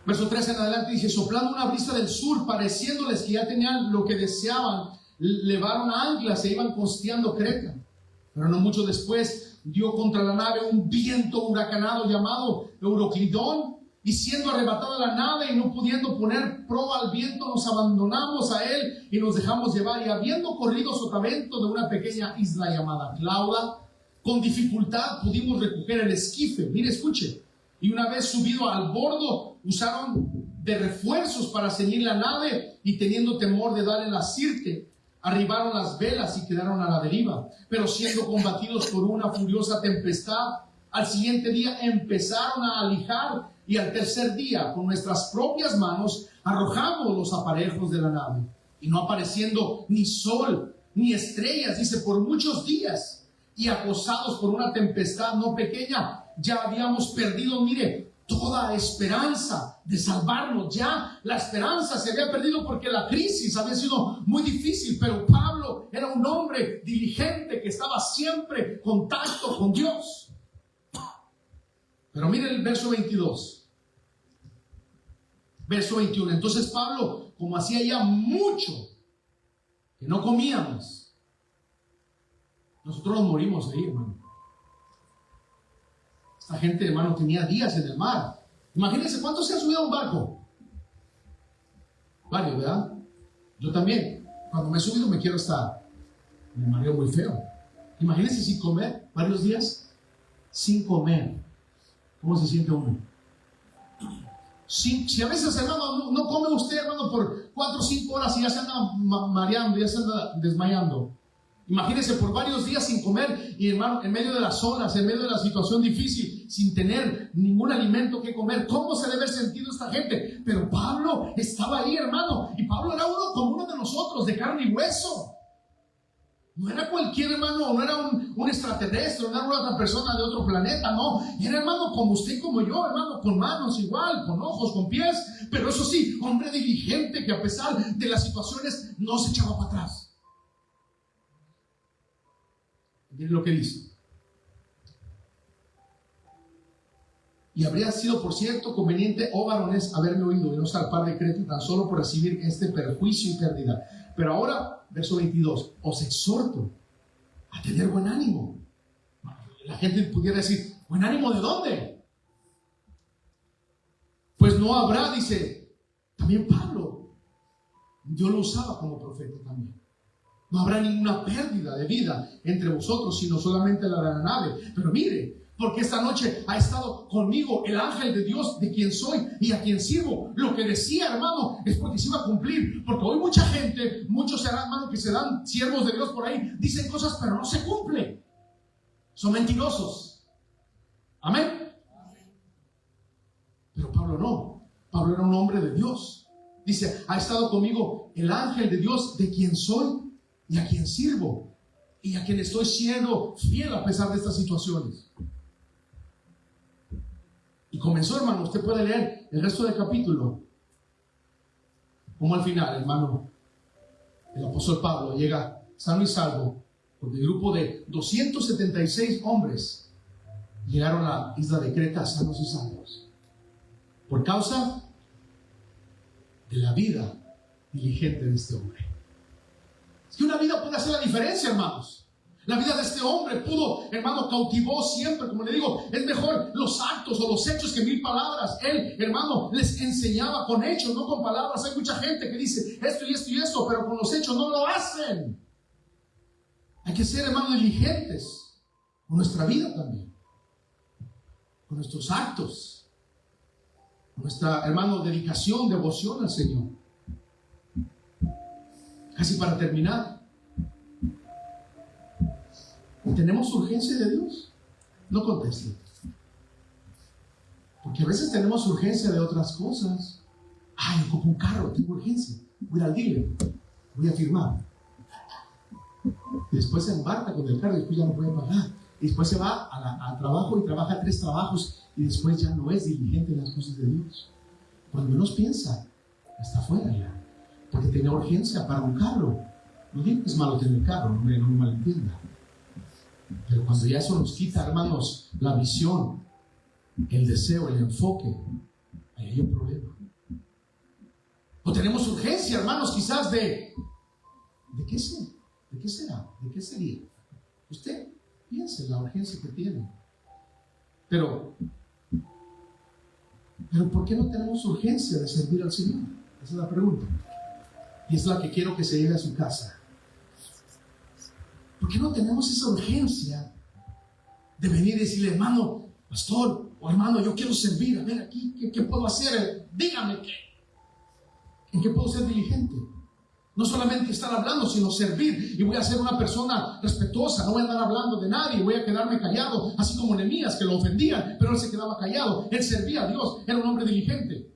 Verso 13 en adelante dice: soplando una brisa del sur, pareciéndoles que ya tenían lo que deseaban, levaron anclas e iban costeando Creta. Pero no mucho después dio contra la nave un viento huracanado llamado Euroclidón, y siendo arrebatada la nave y no pudiendo poner proa al viento, nos abandonamos a él y nos dejamos llevar. Y habiendo corrido sotavento de una pequeña isla llamada Clauda, con dificultad pudimos recoger el esquife. Mire, escuche. Y una vez subido al bordo, usaron de refuerzos para ceñir la nave, y teniendo temor de darle la sirte, arribaron las velas y quedaron a la deriva. Pero siendo combatidos por una furiosa tempestad, al siguiente día empezaron a alijar, y al tercer día con nuestras propias manos arrojamos los aparejos de la nave. Y no apareciendo ni sol ni estrellas, dice, por muchos días, y acosados por una tempestad no pequeña, ya habíamos perdido, mire, toda esperanza de salvarnos. Ya la esperanza se había perdido porque la crisis había sido muy difícil. Pero Pablo era un hombre diligente que estaba siempre en contacto con Dios. Pero mire el verso 22. Verso 21. Entonces Pablo, como hacía ya mucho que no comíamos, nosotros nos morimos ahí, hermano. Esta gente, hermano, tenía días en el mar. Imagínense cuántos se han subido a un barco. Varios, ¿verdad? Yo también. Cuando me he subido me quiero estar. Me mareo muy feo. Imagínense sin comer varios días. Sin comer. ¿Cómo se siente uno? Si a veces, hermano, no come usted, hermano, por 4 o 5 horas y ya se anda mareando, ya se anda desmayando. Imagínense por varios días sin comer, y hermano, en medio de las olas, en medio de la situación difícil, sin tener ningún alimento que comer. ¿Cómo se debe haber sentido esta gente? Pero Pablo estaba ahí, hermano, y Pablo era uno como uno de nosotros, de carne y hueso. No era cualquier, hermano, no era un extraterrestre, no era una otra persona de otro planeta, no. Era, hermano, como usted y como yo, hermano, con manos igual, con ojos, con pies, pero eso sí, hombre diligente que a pesar de las situaciones no se echaba para atrás. Miren lo que dice. Y habría sido, por cierto, conveniente, oh varones, haberme oído y no zarpar de Creta tan solo por recibir este perjuicio y pérdida. Pero ahora, verso 22, os exhorto a tener buen ánimo. La gente pudiera decir, ¿buen ánimo de dónde? Pues no habrá, dice, también Pablo, Dios lo usaba como profeta también. No habrá ninguna pérdida de vida entre vosotros, sino solamente la de la nave. Pero mire, porque esta noche ha estado conmigo el ángel de Dios, de quien soy y a quien sirvo. Lo que decía, hermano, es porque se iba a cumplir. Porque hoy mucha gente, muchos hermanos que se dan siervos de Dios por ahí, dicen cosas pero no se cumplen. Son mentirosos. Amén. Pero Pablo no. Pablo era un hombre de Dios. Dice, ha estado conmigo el ángel de Dios, de quien soy y a quien sirvo, y a quien estoy siendo fiel a pesar de estas situaciones. Y comenzó, hermano, usted puede leer el resto del capítulo, como al final, hermano, el apóstol Pablo llega sano y salvo, con el grupo de 276 hombres llegaron a la isla de Creta sanos y salvos, por causa de la vida diligente de este hombre. Es que una vida puede hacer la diferencia, hermanos. La vida de este hombre pudo, hermano, cautivó siempre. Como le digo, es mejor los actos o los hechos que 1000 palabras. Él, hermano, les enseñaba con hechos, no con palabras. Hay mucha gente que dice esto y esto y esto, pero con los hechos no lo hacen. Hay que ser, hermano, diligentes con nuestra vida también, con nuestros actos, con nuestra, hermano, dedicación, devoción al Señor. Casi para terminar, ¿tenemos urgencia de Dios? No conteste, porque a veces tenemos urgencia de otras cosas. Ay, ocupo un carro, tengo urgencia, voy al dealer, voy a firmar. Y después se embarca con el carro y después ya no puede pagar. Y después se va al trabajo y trabaja 3 trabajos y después ya no es diligente en las cosas de Dios. Cuando menos piensa, está fuera ya, porque tenía urgencia para un carro. No digo que es malo tener carro, no me malentienda. Pero cuando ya eso nos quita, hermanos, la visión, el deseo, el enfoque, ahí hay un problema. O tenemos urgencia, hermanos, quizás ¿de qué será? ¿De qué será? ¿De qué sería? Usted piense en la urgencia que tiene. Pero ¿por qué no tenemos urgencia de servir al Señor? Esa es la pregunta. Y es la que quiero que se lleve a su casa. ¿Por qué no tenemos esa urgencia de venir y decirle, hermano, pastor, o hermano, yo quiero servir, a ver aquí, ¿qué puedo hacer? Dígame ¿en qué puedo ser diligente? No solamente estar hablando, sino servir. Y voy a ser una persona respetuosa, no voy a andar hablando de nadie, voy a quedarme callado, así como Nehemías, que lo ofendían, pero él se quedaba callado. Él servía a Dios, era un hombre diligente.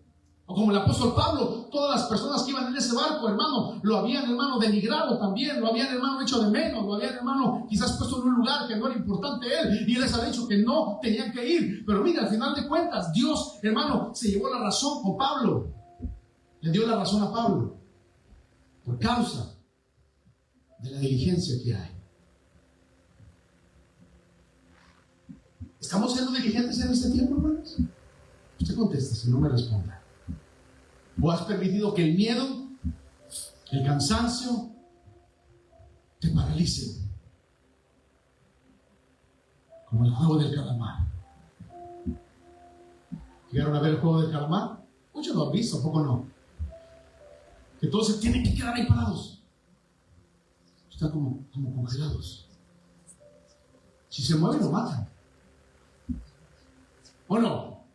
O como el apóstol Pablo, todas las personas que iban en ese barco, hermano, lo habían, hermano, denigrado también, lo habían, hermano, hecho de menos, lo habían, hermano, quizás puesto en un lugar que no era importante él, y él les había dicho que no tenían que ir. Pero mira, al final de cuentas, Dios, hermano, se llevó la razón con Pablo, le dio la razón a Pablo, por causa de la diligencia que hay. ¿Estamos siendo diligentes en este tiempo, hermanos? Usted contesta, si no me responda. ¿O has permitido que el miedo, el cansancio, te paralice? Como el juego del calamar. ¿Llegaron a ver el juego del calamar? Muchos lo han visto, poco no. Que todos se tienen que quedar ahí parados. Están como congelados. Si se mueven, lo matan. ¿O no?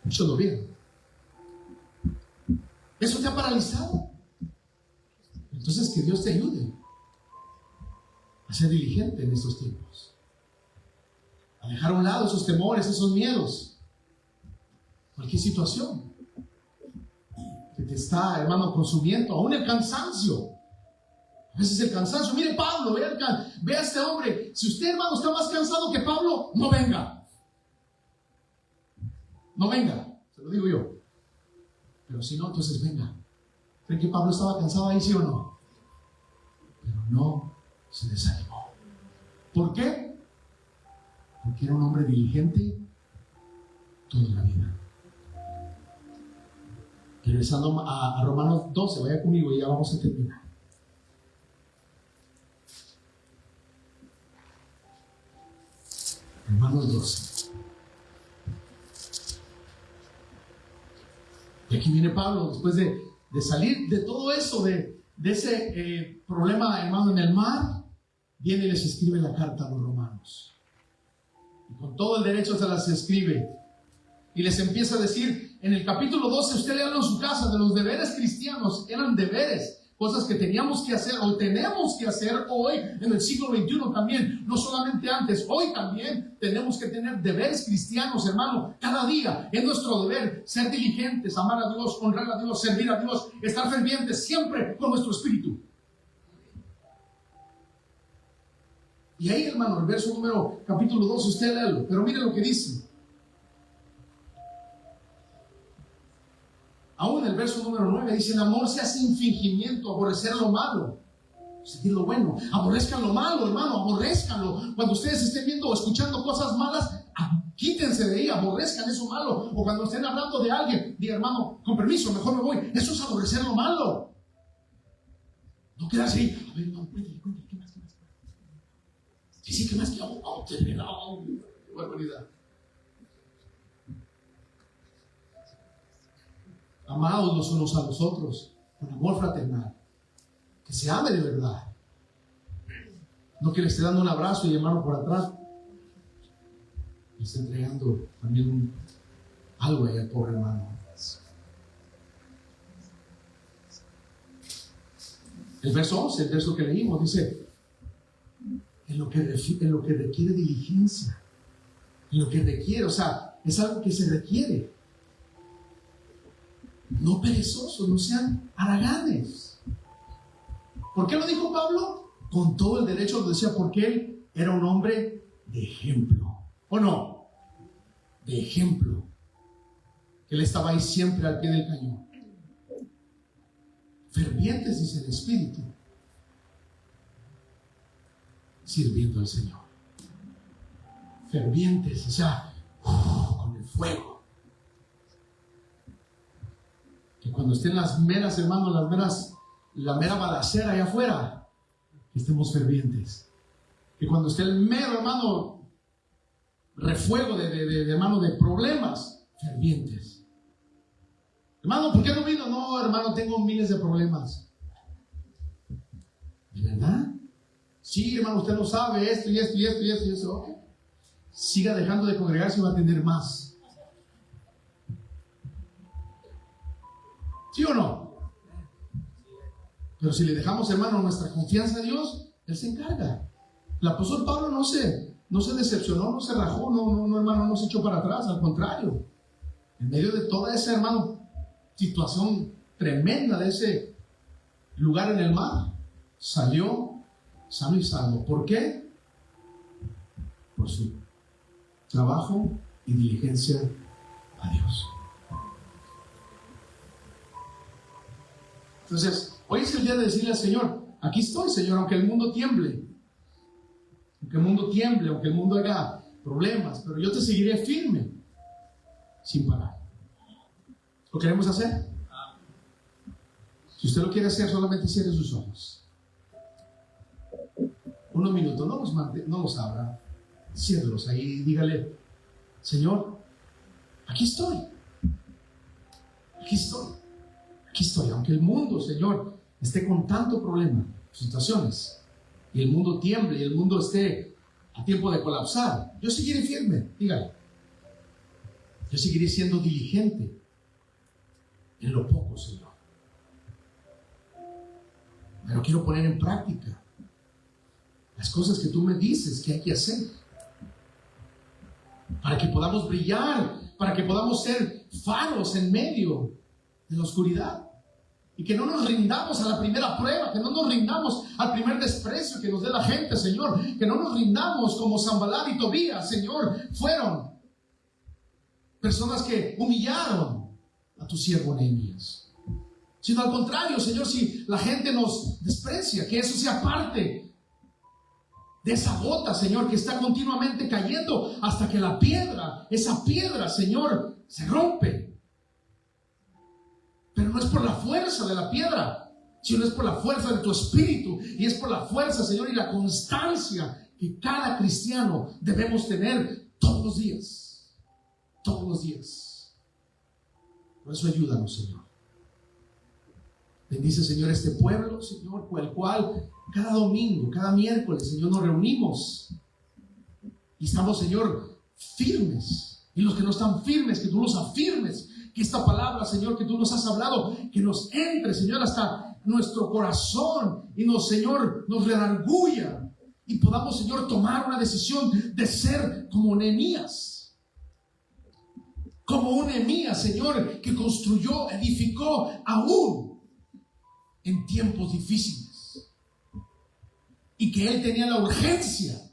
Muchos lo vieron. Eso te ha paralizado. Entonces que Dios te ayude a ser diligente en estos tiempos, a dejar a un lado esos temores, esos miedos, cualquier situación que te está, hermano, consumiendo, aún el cansancio. A veces el cansancio, mire Pablo, ve a este hombre. Si usted, hermano, está más cansado que Pablo, no venga. No venga, se lo digo yo. Pero si no, entonces venga. ¿Creen que Pablo estaba cansado ahí, sí o no? Pero no se desanimó. ¿Por qué? Porque era un hombre diligente toda la vida. Regresando a Romanos 12, vaya conmigo y ya vamos a terminar. Romanos 12. Y aquí viene Pablo, después de salir de todo eso, de ese problema, hermano, en el mar, viene y les escribe la carta a los romanos. todo el derecho se las escribe. Y les empieza a decir, en el capítulo 12, usted léalo en su casa, de los deberes cristianos. Eran deberes, cosas que teníamos que hacer o tenemos que hacer hoy en el siglo XXI también, no solamente antes, hoy también tenemos que tener deberes cristianos, hermano. Cada día es nuestro deber ser diligentes, amar a Dios, honrar a Dios, servir a Dios, estar fervientes siempre con nuestro espíritu. Y ahí, hermano, el verso número, capítulo 2, usted léalo, pero mire lo que dice. Aún en el verso número 9 dice: el amor sea sin fingimiento, aborrecer lo malo, seguir lo bueno. Aborrezcan lo malo, hermano, aborrezcanlo. Cuando ustedes estén viendo o escuchando cosas malas, quítense de ahí, aborrezcan eso malo. O cuando estén hablando de alguien, diga: hermano, con permiso, mejor me voy. Eso es aborrecer lo malo. No quedarse ahí. A ver, hermano, cuéntale, ¿qué más? Sí, ¿qué más? Qué barbaridad. Amados los unos a los otros con amor fraternal, que se ame de verdad, no que le esté dando un abrazo y hermano por atrás le esté entregando también algo ahí al pobre hermano. El verso 11, el verso que leímos, dice: en lo que requiere diligencia, en lo que requiere, o sea, es algo que se requiere. No perezosos, no sean haraganes. ¿Por qué lo dijo Pablo? Con todo el derecho lo decía, porque él era un hombre de ejemplo. ¿O no? De ejemplo. Él estaba ahí siempre al pie del cañón. Fervientes, dice el Espíritu, sirviendo al Señor. Fervientes, o sea, con el fuego. Que cuando estén las meras, hermanos, la mera balacera allá afuera, que estemos fervientes. Que cuando esté el mero, hermano, refuego hermano, de problemas, fervientes. Hermano, ¿por qué no vino? No, hermano, tengo miles de problemas. ¿De verdad? Sí, hermano, usted no sabe esto y esto y esto y esto y eso. Okay. Siga dejando de congregarse y va a tener más. ¿Sí o no? Pero si le dejamos, hermano, nuestra confianza a Dios, Él se encarga. El apóstol Pablo no se decepcionó, no se rajó, no, hermano, no se echó para atrás, al contrario. En medio de toda esa, hermano, situación tremenda de ese lugar en el mar, salió sano y salvo. ¿Por qué? Por su trabajo y diligencia a Dios. Entonces, hoy es el día de decirle al Señor: aquí estoy, Señor, aunque el mundo tiemble, aunque el mundo haga problemas, pero yo te seguiré firme, sin parar. ¿Lo queremos hacer? Si usted lo quiere hacer, solamente cierre sus ojos. Unos minutos, no los abra, ciérrelos ahí y dígale: Señor, aquí estoy. Aquí estoy, aunque el mundo, Señor, esté con tanto problema, situaciones, y el mundo tiemble y el mundo esté a tiempo de colapsar, yo seguiré firme, dígale. Yo seguiré siendo diligente en lo poco, Señor. Pero quiero poner en práctica las cosas que tú me dices que hay que hacer, para que podamos brillar, para que podamos ser faros en medio de la oscuridad, y que no nos rindamos a la primera prueba, que no nos rindamos al primer desprecio que nos dé la gente, Señor, que no nos rindamos como Sanballat y Tobías, Señor, fueron personas que humillaron a tu siervo Nehemías, sino al contrario, Señor, si la gente nos desprecia, que eso sea parte de esa gota, Señor, que está continuamente cayendo hasta que esa piedra, Señor, se rompe. Pero no es por la fuerza de la piedra, sino es por la fuerza de tu espíritu, y es por la fuerza, Señor, y la constancia que cada cristiano debemos tener todos los días. Todos los días. Por eso ayúdanos, Señor. Bendice, Señor, este pueblo, Señor, por el cual cada domingo, cada miércoles, Señor, nos reunimos y estamos, Señor, firmes. Y los que no están firmes, que tú los afirmes. Que esta palabra, Señor, que tú nos has hablado, que nos entre, Señor, hasta nuestro corazón y Señor, nos redarguya y podamos, Señor, tomar una decisión de ser como Nehemías. Como un Nehemías, Señor, que construyó, edificó aún en tiempos difíciles. Y que él tenía la urgencia,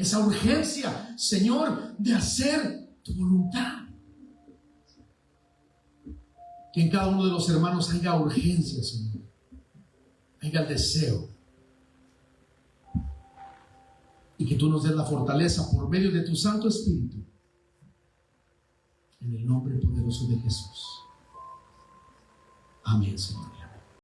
esa urgencia, Señor, de hacer tu voluntad. Que en cada uno de los hermanos haya urgencia, Señor. Haya el deseo. Y que tú nos des la fortaleza por medio de tu Santo Espíritu. En el nombre poderoso de Jesús. Amén, Señor.